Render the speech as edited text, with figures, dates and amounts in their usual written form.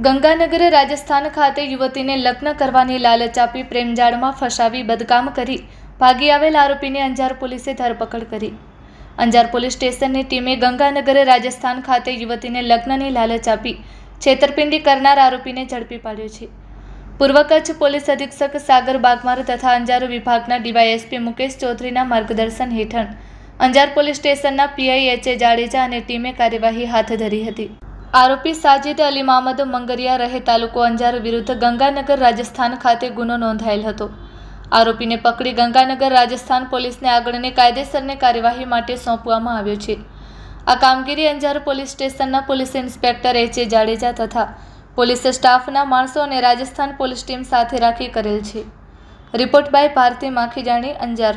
ગંગાનગર રાજસ્થાન ખાતે યુવતીને લગ્ન કરવાની લાલચ આપી પ્રેમજાળમાં ફસાવી બદકામ કરી ભાગી આવેલ આરોપીની અંજાર પોલીસે ધરપકડ કરી। અંજાર પોલીસ સ્ટેશનની ટીમે ગંગાનગર રાજસ્થાન ખાતે યુવતીને લગ્નની લાલચ આપી છેતરપિંડી કરનાર આરોપીને ઝડપી પાડ્યો છે। પૂર્વ કચ્છ પોલીસ અધિક્ષક સાગર બાગમાર તથા અંજાર વિભાગના ડીવાયએસપી મુકેશ ચૌધરીના માર્ગદર્શન હેઠળ અંજાર પોલીસ સ્ટેશનના પીઆઈ એચ જાડેજા અને ટીમે કાર્યવાહી હાથ ધરી હતી। આરોપી સાજિદ અલી મામદ મંગરિયા રહે તાલુકો અંજાર વિરુદ્ધ ગંગાનગર રાજસ્થાન ખાતે ગુનો નોંધાયેલ હતો। આરોપીને પકડી ગંગાનગર રાજસ્થાન પોલીસને આગળની કાયદેસરની કાર્યવાહી માટે સોંપવામાં આવ્યો છે। આ કામગીરી અંજાર પોલીસ સ્ટેશનના પોલીસ ઇન્સ્પેક્ટર એચ જાડેજા તથા પોલીસ સ્ટાફના માણસો અને રાજસ્થાન પોલીસ ટીમ સાથે રાખી કરેલ છે। Report by Bharti Makhijani, Anjar.